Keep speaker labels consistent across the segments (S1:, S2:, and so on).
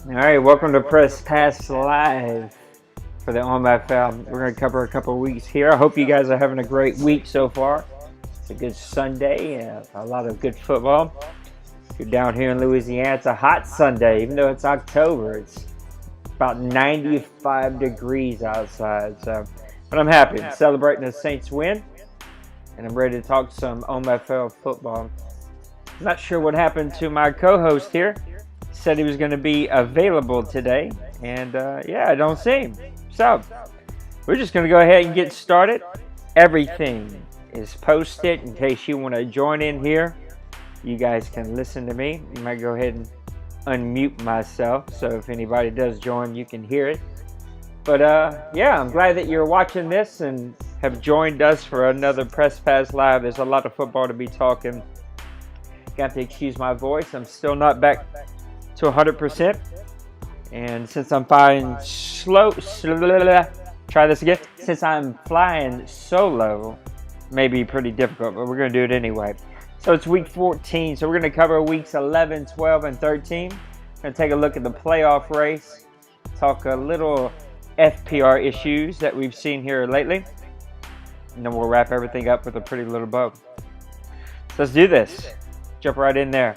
S1: All right, welcome to Press Pass Live for the OMFL. We're going to cover a couple of weeks here. I hope you guys are having a great week so far. It's a good Sunday, a lot of good football. If you're down here in Louisiana, it's a hot Sunday, even though it's October. It's about 95 degrees outside. But I'm happy. I'm celebrating the Saints win, and I'm ready to talk some OMFL football. I'm not sure what happened to my co-host here. Said he was going to be available today, and I don't see him. So we're just going to go ahead and get started. Everything is posted in case you want to join in here. You guys can listen to me. You might go ahead and unmute myself, so if anybody does join, you can hear it. But I'm glad that you're watching this and have joined us for another Press Pass Live. There's a lot of football to be talking. Got to excuse my voice. I'm still not back to 100%, and since I'm flying since I'm flying solo, may be pretty difficult, but we're going to do it anyway. So it's week 14, so we're going to cover weeks 11, 12, and 13. We're going to take a look at the playoff race, talk a little FPR issues that we've seen here lately, and then we'll wrap everything up with a pretty little bow. So let's do this. Jump right in there.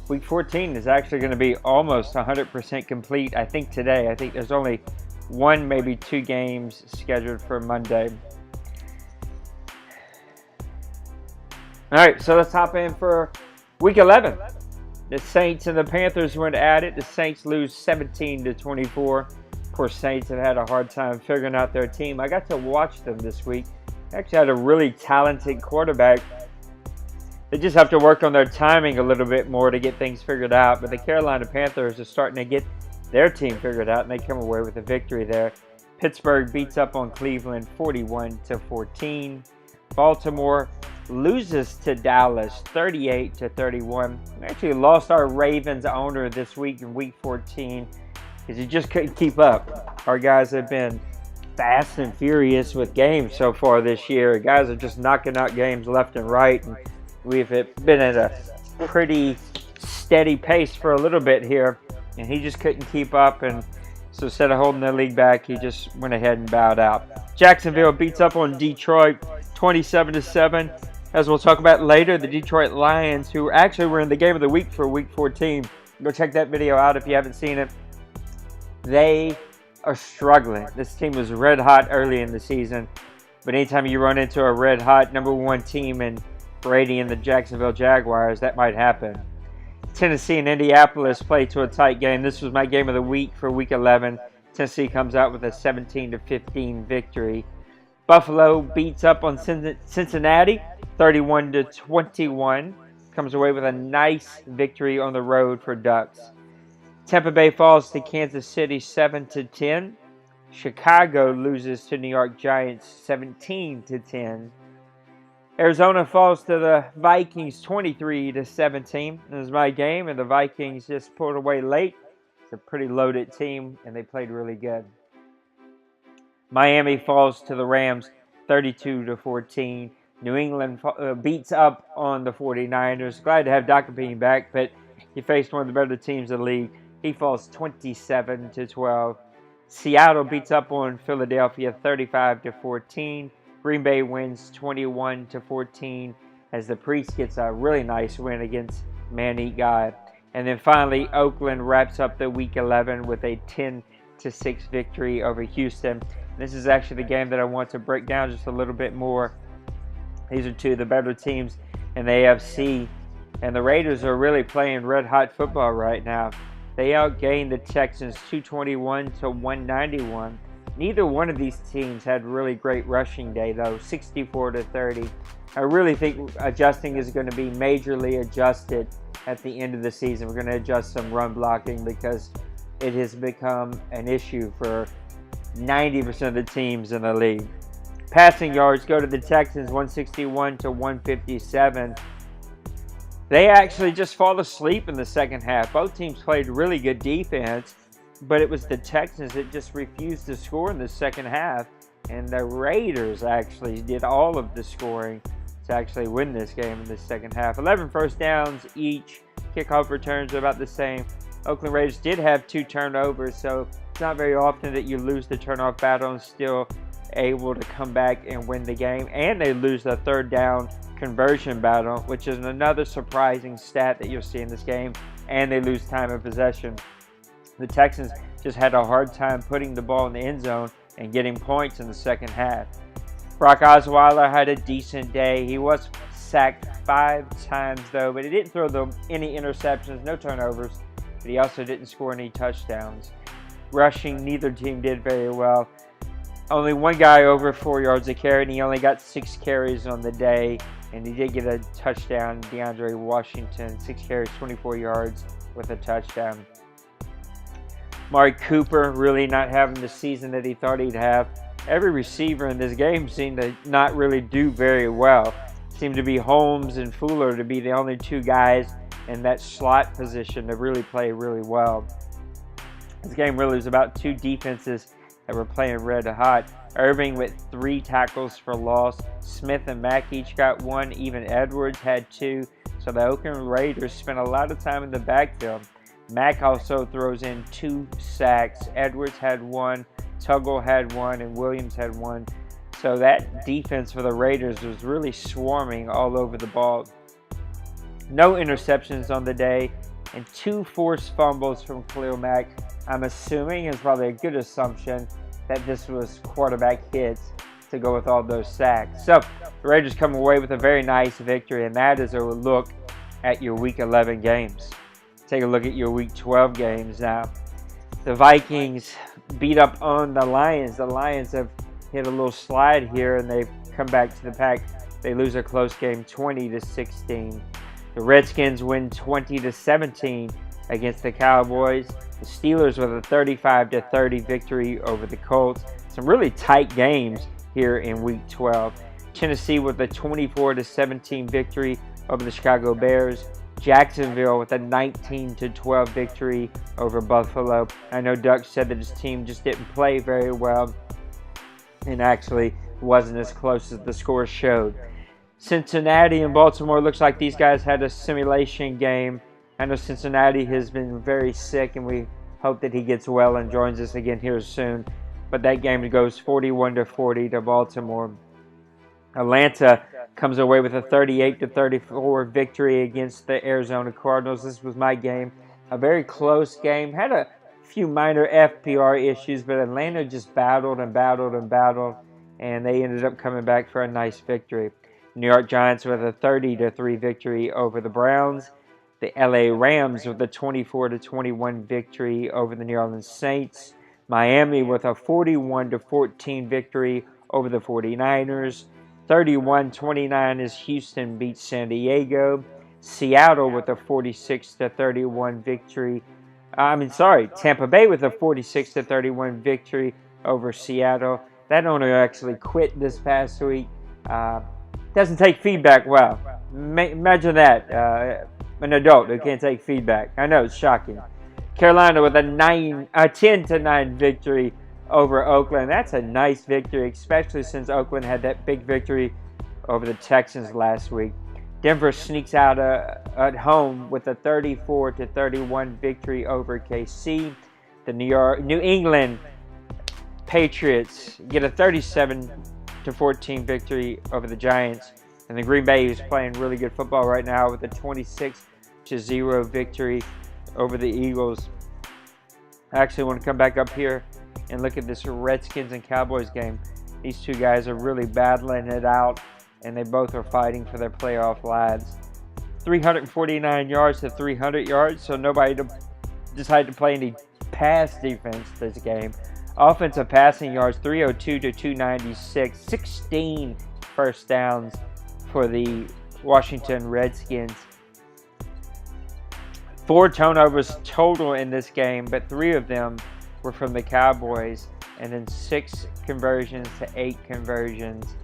S1: Week 14 is actually going to be almost 100% complete, I think, today. I think there's only one, maybe two games scheduled for Monday. All right, so let's hop in for week 11. The Saints and the Panthers went at it. The Saints lose 17-24. Of course, Saints have had a hard time figuring out their team. I got to watch them this week. They actually had a really talented quarterback. They just have to work on their timing a little bit more to get things figured out. But the Carolina Panthers are starting to get their team figured out, and they come away with a victory there. Pittsburgh beats up on Cleveland 41-14. Baltimore loses to Dallas 38-31. We actually lost our Ravens owner this week in week 14 because he just couldn't keep up. Our guys have been fast and furious with games so far this year. Guys are just knocking out games left and right, and we've been at a pretty steady pace for a little bit here, and he just couldn't keep up, and so instead of holding the league back, he just went ahead and bowed out. Jacksonville beats up on Detroit 27-7. As we'll talk about later, the Detroit Lions, who actually were in the game of the week for week 14. Go check that video out if you haven't seen it. They are struggling. This team was red hot early in the season, but anytime you run into a red hot number one team in Brady and the Jacksonville Jaguars, that might happen. Tennessee and Indianapolis play to a tight game. This was my game of the week for week 11. Tennessee comes out with a 17-15 victory. Buffalo beats up on Cincinnati 31-21. Comes away with a nice victory on the road for Ducks. Tampa Bay falls to Kansas City 7-10. Chicago loses to New York Giants 17-10. Arizona falls to the Vikings 23-17. This is my game, and the Vikings just pulled away late. It's a pretty loaded team, and they played really good. Miami falls to the Rams 32-14. New England beats up on the 49ers. Glad to have Dr. Bean back, but he faced one of the better teams in the league. He falls 27-12. Seattle beats up on Philadelphia 35-14. Green Bay wins 21-14 as the Priest gets a really nice win against Man-Eat God. And then finally, Oakland wraps up the Week 11 with a 10-6 victory over Houston. This is actually the game that I want to break down just a little bit more. These are two of the better teams in the AFC, and the Raiders are really playing red-hot football right now. They outgained the Texans 221-191. Neither one of these teams had really great rushing day, though, 64-30. I really think adjusting is going to be majorly adjusted at the end of the season. We're going to adjust some run blocking because it has become an issue for 90% of the teams in the league. Passing yards go to the Texans 161-157. They actually just fall asleep in the second half. Both teams played really good defense, but it was the Texans that just refused to score in the second half, and the Raiders actually did all of the scoring to actually win this game in the second half. 11 first downs each. Kickoff returns are about the same. Oakland Raiders did have 2 turnovers, so it's not very often that you lose the turnover battle and still able to come back and win the game. And they lose the 3rd down conversion battle, which is another surprising stat that you'll see in this game. And they lose time of possession. The Texans just had a hard time putting the ball in the end zone and getting points in the second half. Brock Osweiler had a decent day. He was sacked 5 times though, but he didn't throw any interceptions, no turnovers, but he also didn't score any touchdowns. Rushing, neither team did very well. Only one guy over 4 yards a carry, and he only got 6 carries on the day, and he did get a touchdown. DeAndre Washington, 6 carries, 24 yards with a touchdown. Amari Cooper really not having the season that he thought he'd have. Every receiver in this game seemed to not really do very well. Seemed to be Holmes and Fuller to be the only 2 guys in that slot position to really play really well. This game really was about 2 defenses that were playing red hot. Irving with 3 tackles for loss. Smith and Mack each got 1. Even Edwards had 2. So the Oakland Raiders spent a lot of time in the backfield. Mack also throws in 2 sacks. Edwards had 1. Tuggle had 1. And Williams had 1. So that defense for the Raiders was really swarming all over the ball. No interceptions on the day. And 2 forced fumbles from Khalil Mack. I'm assuming, it's probably a good assumption, that this was quarterback hits to go with all those sacks. So the Raiders come away with a very nice victory, and that is a look at your Week 11 games. Take a look at your Week 12 games now. The Vikings beat up on the Lions. The Lions have hit a little slide here, and they've come back to the pack. They lose a close game 20-16. The Redskins win 20-17 against the Cowboys. The Steelers with a 35-30 victory over the Colts. Some really tight games here in Week 12. Tennessee with a 24-17 victory over the Chicago Bears. Jacksonville with a 19-12 victory over Buffalo. I know Duck said that his team just didn't play very well, and actually wasn't as close as the score showed. Cincinnati and Baltimore, looks like these guys had a simulation game. I know Cincinnati has been very sick, and we hope that he gets well and joins us again here soon. But that game goes 41-40 to Baltimore. Atlanta comes away with a 38-34 victory against the Arizona Cardinals. This was my game. A very close game. Had a few minor FPR issues, but Atlanta just battled, and they ended up coming back for a nice victory. New York Giants with a 30-3 victory over the Browns. The LA Rams with a 24-21 victory over the New Orleans Saints. Miami with a 41-14 victory over the 49ers. 31-29 as Houston beats San Diego. Seattle with a 46-31 victory. Tampa Bay with a 46-31 victory over Seattle. That owner actually quit this past week. Doesn't take feedback well. Imagine that. An adult who can't take feedback. I know, it's shocking. Carolina with a 10-9 victory over Oakland. That's a nice victory, especially since Oakland had that big victory over the Texans last week. Denver sneaks out at home with a 34-31 victory over KC. The New England Patriots get a 37-14 victory over the Giants. And the Green Bay is playing really good football right now with a 26-0 victory over the Eagles. I actually want to come back up here and look at this Redskins and Cowboys game. These 2 guys are really battling it out, and they both are fighting for their playoff lives. 349 yards to 300 yards, so nobody decided to play any pass defense this game. Offensive passing yards, 302 to 296, 16 first downs for the Washington Redskins. 4 turnovers total in this game, but 3 of them were from the Cowboys, and then 6 conversions to 8 conversions.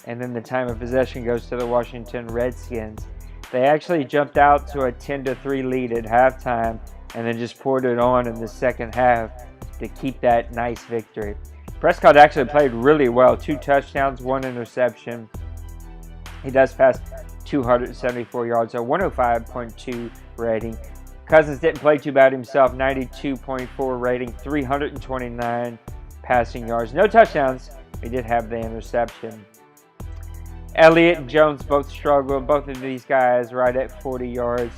S1: And then the time of possession goes to the Washington Redskins. They actually jumped out to a 10-3 lead at halftime, and then just poured it on in the second half to keep that nice victory. Prescott actually played really well. 2 touchdowns, 1 interception. He does pass 274 yards, a 105.2 rating. Cousins didn't play too bad himself. 92.4 rating, 329 passing yards. No touchdowns. He did have the interception. Elliott and Jones both struggled. Both of these guys right at 40 yards.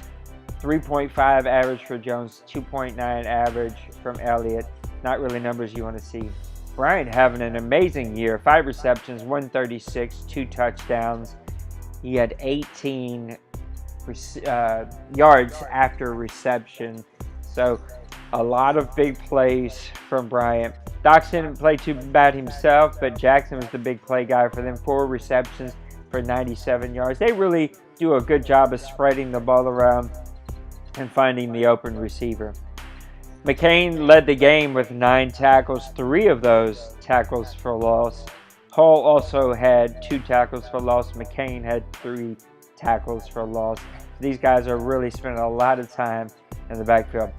S1: 3.5 average for Jones, 2.9 average from Elliott. Not really numbers you want to see. Bryant having an amazing year. 5 receptions, 136, 2 touchdowns. He had 18 yards after reception. So a lot of big plays from Bryant. Dox didn't play too bad himself, but Jackson was the big play guy for them. 4 receptions for 97 yards. They really do a good job of spreading the ball around and finding the open receiver. McCain led the game with 9 tackles, 3 of those tackles for loss. Hall also had 2 tackles for loss. McCain had 3 tackles for loss. These guys are really spending a lot of time in the backfield.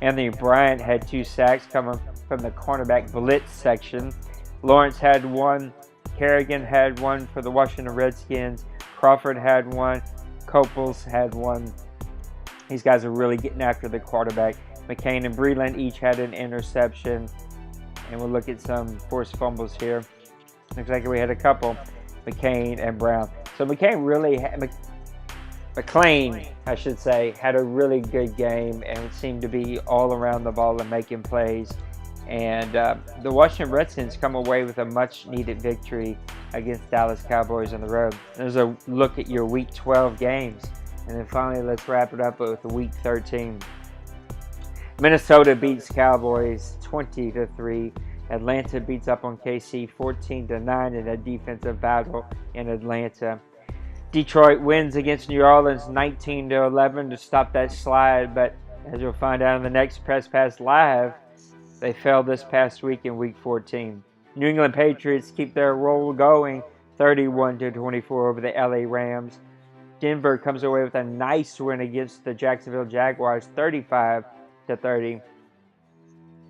S1: Anthony Bryant had 2 sacks coming from the cornerback blitz section. Lawrence had 1. Kerrigan had 1 for the Washington Redskins. Crawford had 1. Copels had 1. These guys are really getting after the quarterback. McCain and Breland each had an interception. And we'll look at some forced fumbles here. Looks like we had a couple. McCain and Brown. So McCain really McClain, I should say, had a really good game and seemed to be all around the ball and making plays. And the Washington Redskins come away with a much-needed victory against Dallas Cowboys on the road. There's a look at your Week 12 games. And then finally, let's wrap it up with Week 13. Minnesota beats Cowboys 20-3. Atlanta beats up on KC 14-9 in a defensive battle in Atlanta. Detroit wins against New Orleans 19-11 to stop that slide, but as you'll find out in the next Press Pass Live, they fell this past week in Week 14. New England Patriots keep their roll going 31-24 over the LA Rams. Denver comes away with a nice win against the Jacksonville Jaguars 35-30.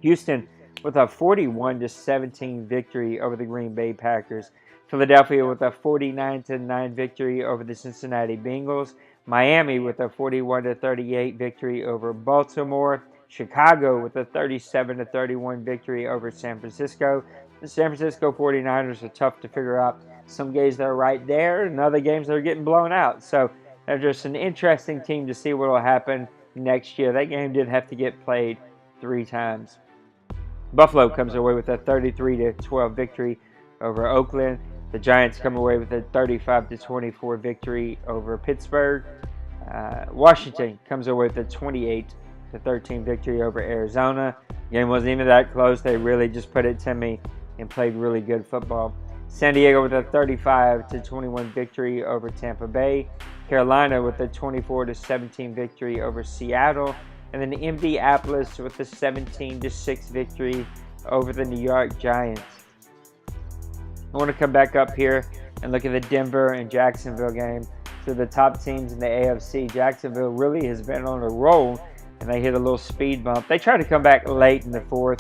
S1: Houston with a 41-17 victory over the Green Bay Packers. Philadelphia with a 49-9 victory over the Cincinnati Bengals. Miami with a 41-38 victory over Baltimore. Chicago with a 37-31 victory over San Francisco. The San Francisco 49ers are tough to figure out. Some games they're right there, and other games they're getting blown out. So they're just an interesting team to see what will happen next year. That game did have to get played 3 times. Buffalo comes away with a 33-12 victory over Oakland. The Giants come away with a 35-24 victory over Pittsburgh. Washington comes away with a 28-13 victory over Arizona. The game wasn't even that close. They really just put it to me and played really good football. San Diego with a 35-21 victory over Tampa Bay. Carolina with a 24-17 victory over Seattle. And then Indianapolis with a 17-6 victory over the New York Giants. I want to come back up here and look at the Denver and Jacksonville game. So the top teams in the AFC, Jacksonville really has been on a roll, and they hit a little speed bump. They tried to come back late in the 4th,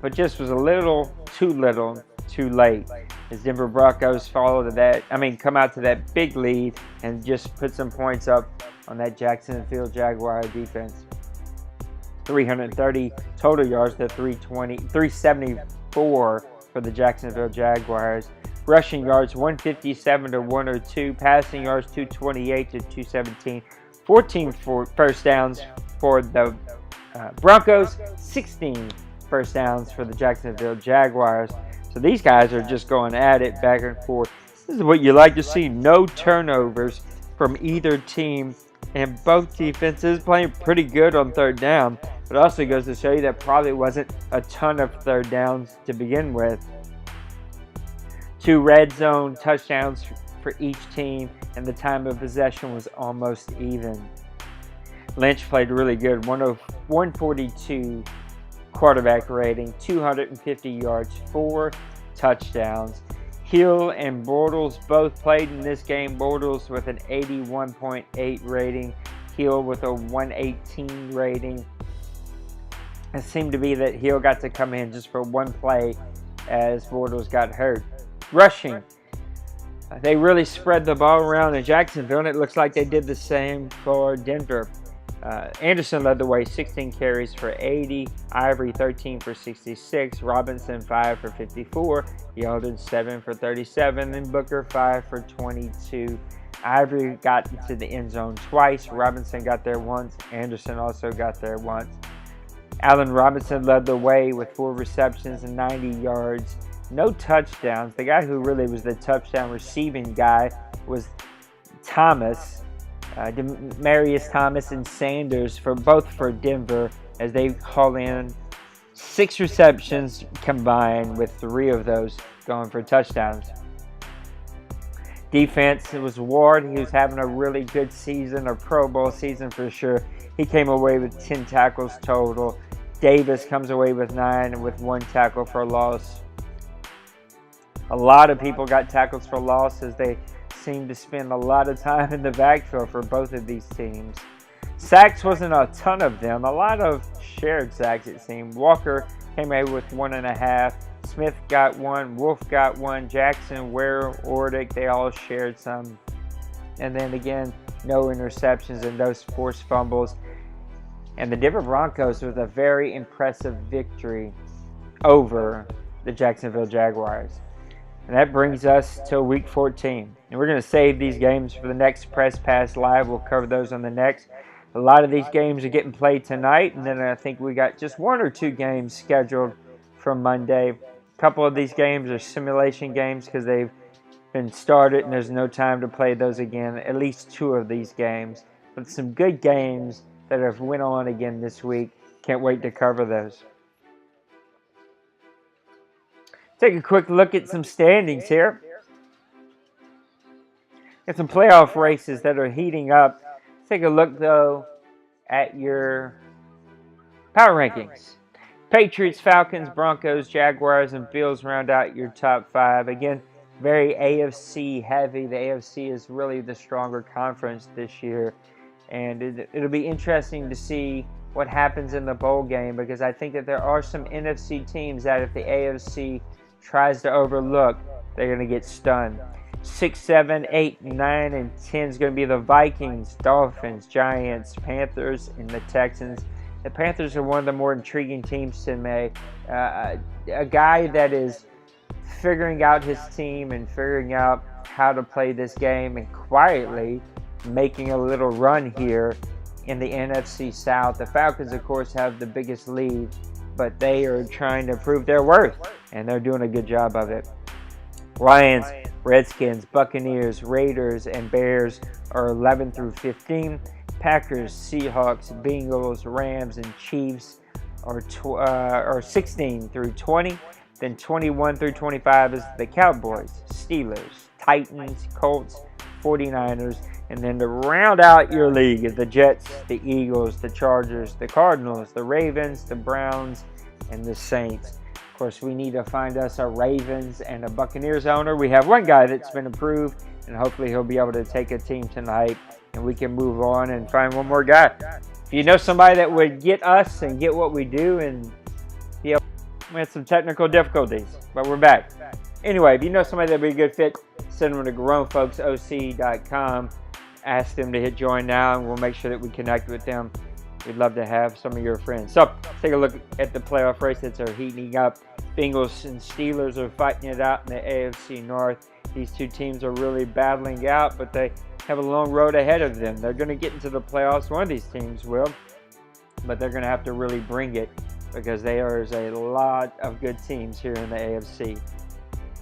S1: but just was a little too late. As Denver Broncos come out to that big lead and just put some points up on that Jacksonville Jaguar defense. 330 total yards to 374 for the Jacksonville Jaguars. Rushing yards 157 to 102. Passing yards 228 to 217. 14 first downs for the Broncos. 16 first downs for the Jacksonville Jaguars. So these guys are just going at it back and forth. This is what you like to see. No turnovers from either team. And both defenses playing pretty good on 3rd down. But it also goes to show you that probably wasn't a ton of 3rd downs to begin with. 2 red zone touchdowns for each team, and the time of possession was almost even. Lynch played really good, 142 quarterback rating, 250 yards, 4 touchdowns. Hill and Bortles both played in this game. Bortles with an 81.8 rating, Hill with a 118 rating. It seemed to be that Hill got to come in just for one play as Bortles got hurt. Rushing. They really spread the ball around in Jacksonville, and it looks like they did the same for Denver. Anderson led the way, 16 carries for 80. Ivory, 13 for 66. Robinson, 5 for 54. Yeldon, 7 for 37. And Booker, 5 for 22. Ivory got into the end zone twice. Robinson got there once. Anderson also got there once. Allen Robinson led the way with 4 receptions and 90 yards. No touchdowns. The guy who really was the touchdown receiving guy was Thomas. Demarius Thomas and Sanders for Denver, as they haul in 6 receptions combined, with 3 of those going for touchdowns. Defense, it was Ward. He was having a really good season, a Pro Bowl season for sure. He came away with 10 tackles total. Davis comes away with 9 with 1 tackle for loss. A lot of people got tackles for loss, as they seem to spend a lot of time in the backfield for both of these teams. Sacks wasn't a ton of them. A lot of shared sacks, it seemed. Walker came away with 1.5. Smith got 1. Wolf got 1. Jackson, Ware, Ordick, they all shared some. And then again, no interceptions and those forced fumbles. And the Denver Broncos with a very impressive victory over the Jacksonville Jaguars. And that brings us to Week 14. And we're going to save these games for the next Press Pass Live. We'll cover those on the next. A lot of these games are getting played tonight. And then I think we got just 1 or 2 games scheduled for Monday. A couple of these games are simulation games because they've been started and there's no time to play those again. At least 2 of these games. But some good games that have went on again this week. Can't wait to cover those. Take a quick look at some standings here. Got some playoff races that are heating up. Take a look, though, at your power rankings. Patriots, Falcons, Broncos, Jaguars, and Bills round out your top 5. Again, very AFC heavy. The AFC is really the stronger conference this year. And it'll be interesting to see what happens in the bowl game, because I think that there are some NFC teams that if the AFC tries to overlook, they're going to get stunned. 6, 7, 8, 9, and 10 is going to be the Vikings, Dolphins, Giants, Panthers, and the Texans. The Panthers are one of the more intriguing teams to me. A guy that is figuring out his team and figuring out how to play this game and quietly making a little run here in the NFC South. The Falcons, of course, have the biggest lead, but they are trying to prove their worth, and they're doing a good job of it. Lions, Redskins, Buccaneers, Raiders, and Bears are 11 through 15. Packers, Seahawks, Bengals, Rams, and Chiefs are 16 through 20. Then 21 through 25 is the Cowboys, Steelers, Titans, Colts, 49ers. And then to round out your league is the Jets, the Eagles, the Chargers, the Cardinals, the Ravens, the Browns, and the Saints. Of course, we need to find us a Ravens and a Buccaneers owner. We have one guy that's been approved, and hopefully he'll be able to take a team tonight, and we can move on and find one more guy. If you know somebody that would get us and get what we do, and we had some technical difficulties, but we're back. Anyway, if you know somebody that would be a good fit, send them to grownfolksoc.com. Ask them to hit join now, and we'll make sure that we connect with them. We'd love to have some of your friends. So, take a look at the playoff race that's heating up. Bengals and Steelers are fighting it out in the AFC North. These two teams are really battling out, but they have a long road ahead of them. They're going to get into the playoffs. One of these teams will, but they're going to have to really bring it, because there is a lot of good teams here in the AFC.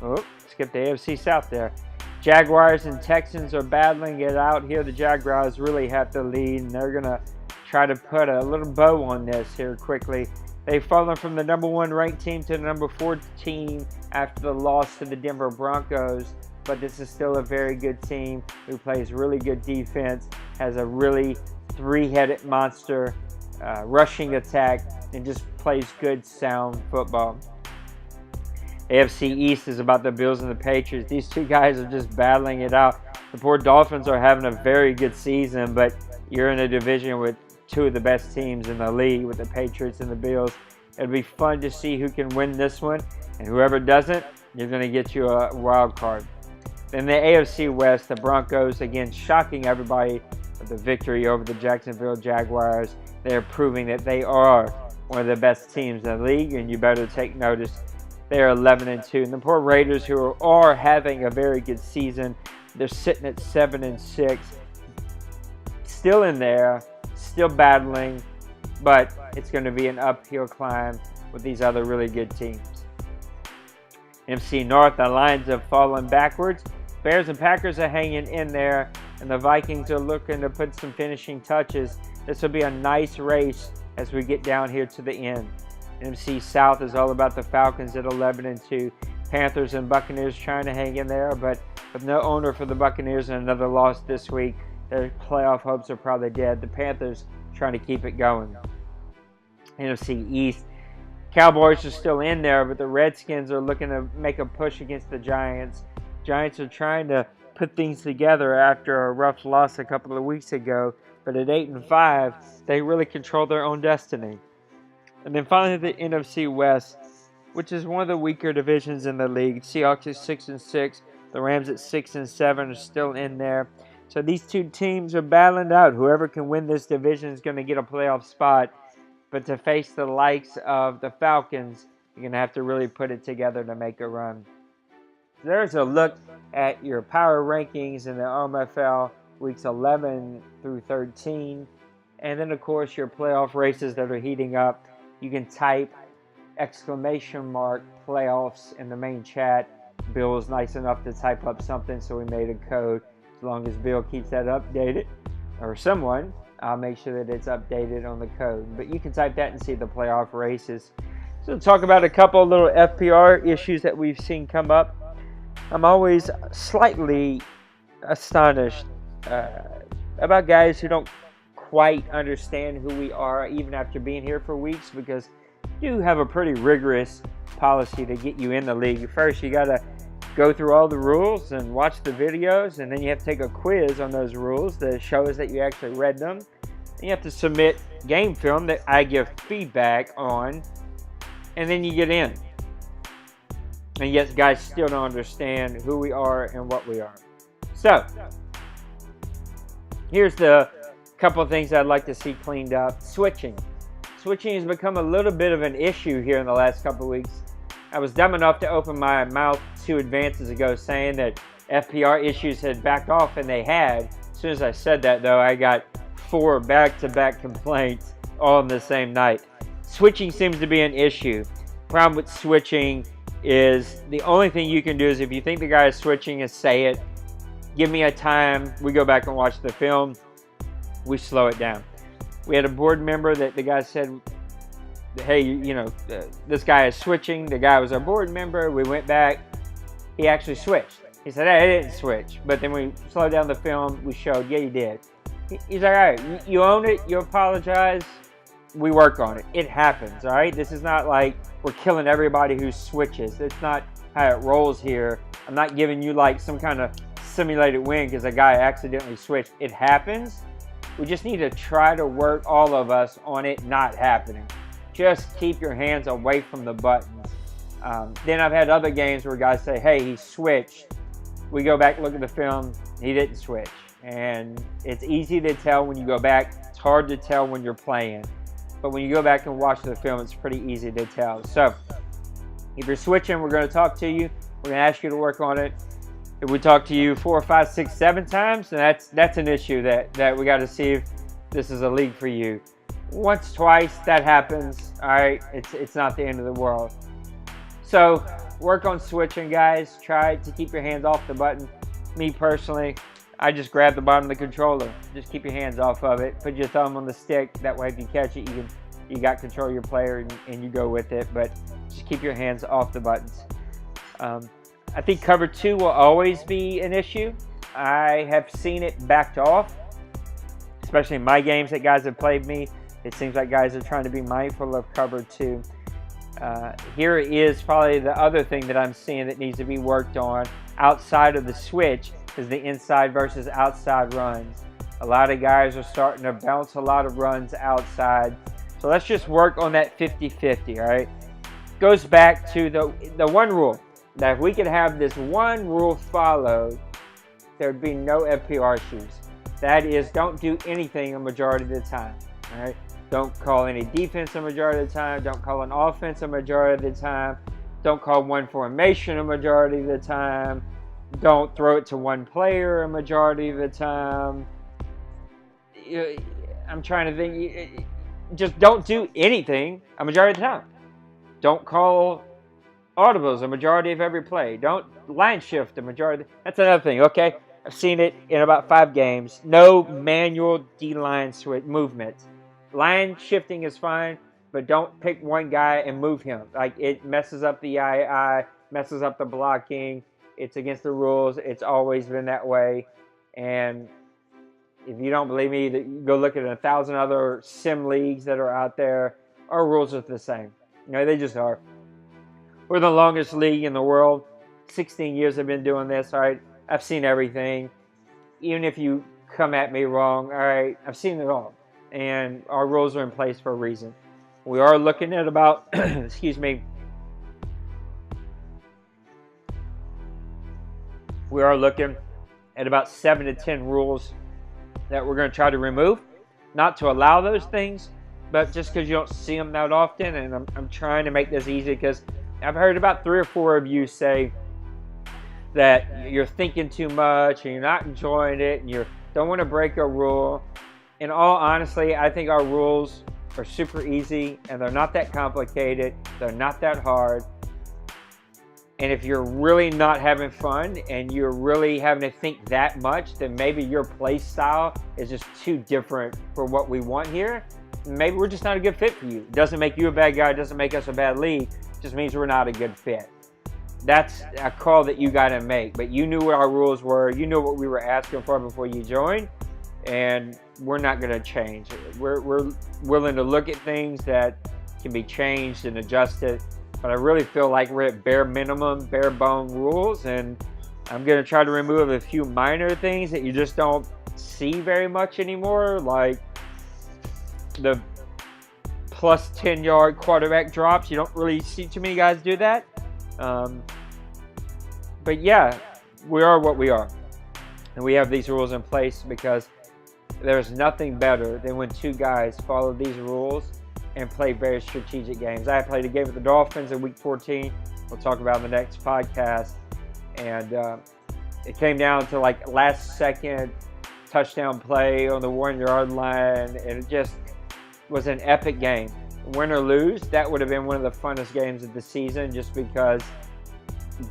S1: Oh, skip the AFC South there. Jaguars and Texans are battling it out here. The Jaguars really have to lead, and they're going to try to put a little bow on this here quickly. They've fallen from the number 1 ranked team to the number 4 team after the loss to the Denver Broncos, but this is still a very good team who plays really good defense, has a really 3-headed monster rushing attack, and just plays good, sound football. AFC East is about the Bills and the Patriots. These two guys are just battling it out. The poor Dolphins are having a very good season, but you're in a division with 2 of the best teams in the league, with the Patriots and the Bills. It'll be fun to see who can win this one, and whoever doesn't, you're going to get you a wild card. In the AFC West, the Broncos, again, shocking everybody, with the victory over the Jacksonville Jaguars. They're proving that they are one of the best teams in the league, and you better take notice. They're 11-2. And the poor Raiders, who are having a very good season, they're sitting at 7-6. Still in there, still battling, but it's going to be an uphill climb with these other really good teams. NFC North, the Lions have fallen backwards. Bears and Packers are hanging in there, and the Vikings are looking to put some finishing touches. This will be a nice race as we get down here to the end. NFC South is all about the Falcons at 11-2. Panthers and Buccaneers trying to hang in there, but with no owner for the Buccaneers and another loss this week, their playoff hopes are probably dead. The Panthers trying to keep it going. NFC East, Cowboys are still in there, but the Redskins are looking to make a push against the Giants. Giants are trying to put things together after a rough loss a couple of weeks ago, but at 8-5, they really control their own destiny. And then finally, the NFC West, which is one of the weaker divisions in the league. Seahawks is 6-6. The Rams at 6-7 are still in there. So these two teams are battling out. Whoever can win this division is going to get a playoff spot. But to face the likes of the Falcons, you're going to have to really put it together to make a run. There's a look at your power rankings in the OMFL weeks 11 through 13. And then, of course, your playoff races that are heating up. You can type !playoffs in the main chat. Bill was nice enough to type up something, so we made a code. As long as Bill keeps that updated, or someone, I'll make sure that it's updated on the code. But you can type that and see the playoff races. So talk about a couple little FPR issues that we've seen come up. I'm always slightly astonished about guys who don't quite understand who we are, even after being here for weeks, because you have a pretty rigorous policy to get you in the league. First, you got to go through all the rules and watch the videos, and then you have to take a quiz on those rules that shows that you actually read them. And you have to submit game film that I give feedback on, and then you get in. And yet guys still don't understand who we are and what we are. So, here's the couple of things I'd like to see cleaned up. Switching has become a little bit of an issue here in the last couple of weeks. I was dumb enough to open my mouth 2 advances ago saying that FPR issues had backed off, and they had. As soon as I said that, though, I got 4 back-to-back complaints all in the same night. Switching seems to be an issue. Problem with switching is the only thing you can do is if you think the guy is switching is say it. Give me a time. We go back and watch the film. We slow it down. We had a board member that the guy said, hey, this guy is switching. The guy was our board member. We went back. He actually switched. He said, hey, I didn't switch. But then we slowed down the film. We showed, yeah, you did. He's like, all right, you own it. You apologize. We work on it. It happens, all right? This is not like we're killing everybody who switches. It's not how it rolls here. I'm not giving you like some kind of simulated win because a guy accidentally switched. It happens. We just need to try to work, all of us, on it not happening. Just keep your hands away from the buttons. Then I've had other games where guys say, hey, he switched. We go back, look at the film, he didn't switch. And it's easy to tell when you go back. It's hard to tell when you're playing. But when you go back and watch the film, it's pretty easy to tell. So if you're switching, we're going to talk to you. We're going to ask you to work on it. If we talk to you 4, 5, 6, 7 times, then that's an issue that we got to see if this is a league for you. Once, twice, that happens. All right, it's not the end of the world. So work on switching, guys. Try to keep your hands off the button. Me personally, I just grab the bottom of the controller. Just keep your hands off of it. Put your thumb on the stick. That way, if you catch it, you got control of your player and you go with it. But just keep your hands off the buttons. I think cover 2 will always be an issue. I have seen it backed off, especially in my games that guys have played me. It seems like guys are trying to be mindful of cover 2. Here is probably the other thing that I'm seeing that needs to be worked on outside of the switch is the inside versus outside runs. A lot of guys are starting to bounce a lot of runs outside. So let's just work on that 50-50, all right? Goes back to the one rule. That if we could have this one rule followed, there would be no FPR issues. That is, don't do anything a majority of the time. All right? Don't call any defense a majority of the time. Don't call an offense a majority of the time. Don't call one formation a majority of the time. Don't throw it to one player a majority of the time. I'm trying to think. Just don't do anything a majority of the time. Don't call audibles a majority of every play. Don't line shift a majority. That's another thing, okay? I've seen it in about 5 games. No manual D-line switch movements. Line shifting is fine, but don't pick one guy and move him. Like, it messes up the eye, messes up the blocking. It's against the rules. It's always been that way. And if you don't believe me, go look at 1,000 other sim leagues that are out there. Our rules are the same. They just are. We're the longest league in the world. 16 years I've been doing this, all right? I've seen everything. Even if you come at me wrong, all right, I've seen it all. And our rules are in place for a reason. We are looking at about, excuse me, we are looking at about 7 to 10 rules that we're going to try to remove. Not to allow those things, but just because you don't see them that often. And I'm trying to make this easy because I've heard about 3 or 4 of you say that you're thinking too much and you're not enjoying it and you don't want to break a rule. In all honesty, I think our rules are super easy and they're not that complicated. They're not that hard. And if you're really not having fun and you're really having to think that much, then maybe your play style is just too different for what we want here. Maybe we're just not a good fit for you. It doesn't make you a bad guy. It doesn't make us a bad league. It just means we're not a good fit. That's a call that you got to make. But you knew what our rules were. You knew what we were asking for before you joined. And we're not going to change. We're willing to look at things that can be changed and adjusted. But I really feel like we're at bare minimum, bare bone rules. And I'm going to try to remove a few minor things that you just don't see very much anymore. Like the plus 10-yard quarterback drops. You don't really see too many guys do that. But yeah, we are what we are. And we have these rules in place because there's nothing better than when 2 guys follow these rules and play very strategic games. I played a game with the Dolphins in Week 14. We'll talk about in the next podcast. And it came down to like last-second touchdown play on the 1-yard line. And it just was an epic game. Win or lose, that would have been one of the funnest games of the season just because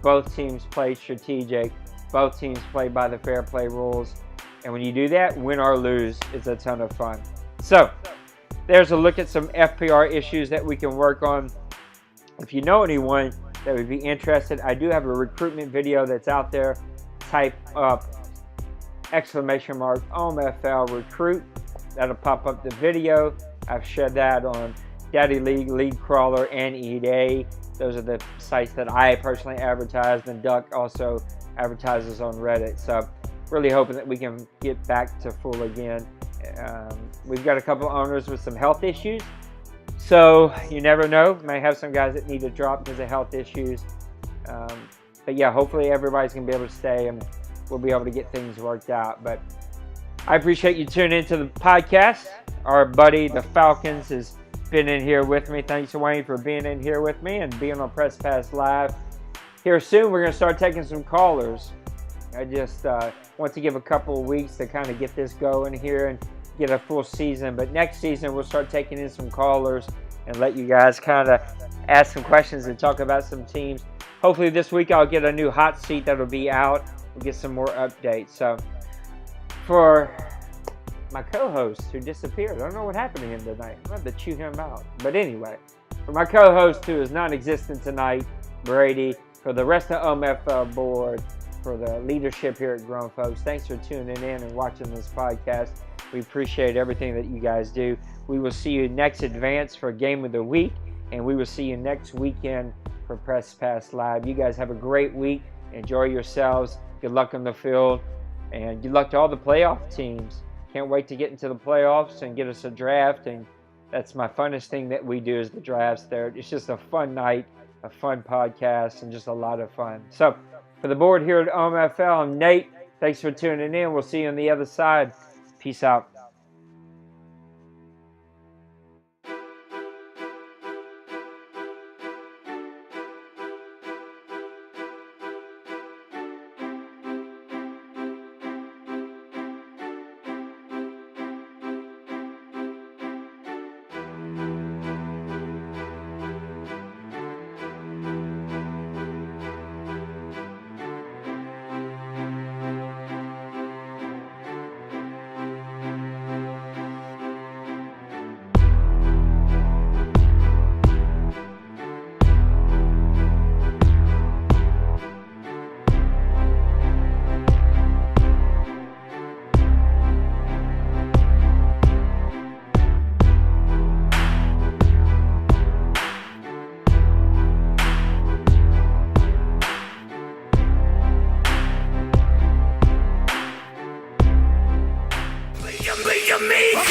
S1: both teams played strategic. Both teams played by the fair play rules. And when you do that, win or lose, it's a ton of fun. So, there's a look at some FPR issues that we can work on. If you know anyone that would be interested, I do have a recruitment video that's out there. Type up !OMFL recruit. That'll pop up the video. I've shared that on Daddy League, League Crawler, and EA. Those are the sites that I personally advertise, and Duck also advertises on Reddit. So really hoping that we can get back to full again. We've got a couple owners with some health issues. So you never know. We may have some guys that need to drop because of health issues. But yeah, hopefully everybody's going to be able to stay and we'll be able to get things worked out. But I appreciate you tuning into the podcast. Our buddy, the Falcons, has been in here with me. Thanks, Wayne, for being in here with me and being on Press Pass Live. Here soon, we're going to start taking some callers. I just want to give a couple of weeks to kind of get this going here and get a full season. But next season, we'll start taking in some callers and let you guys kind of ask some questions and talk about some teams. Hopefully this week, I'll get a new hot seat that'll be out. We'll get some more updates. So for my co-host who disappeared, I don't know what happened to him tonight. I'm going to have to chew him out. But anyway, for my co-host who is non-existent tonight, Brady, for the rest of OMFL board, for the leadership here at Grown Folks, thanks for tuning in and watching this podcast. We appreciate everything that you guys do. We will see you next advance for Game of the Week, and we will see you next weekend for Press Pass Live. You guys have a great week. Enjoy yourselves. Good luck on the field, and good luck to all the playoff teams. Can't wait to get into the playoffs and get us a draft, and that's my funnest thing that we do is the drafts there. It's just a fun night, a fun podcast, and just a lot of fun. So for the board here at OMFL, I'm Nate. Thanks for tuning in. We'll see you on the other side. Peace out.
S2: Me.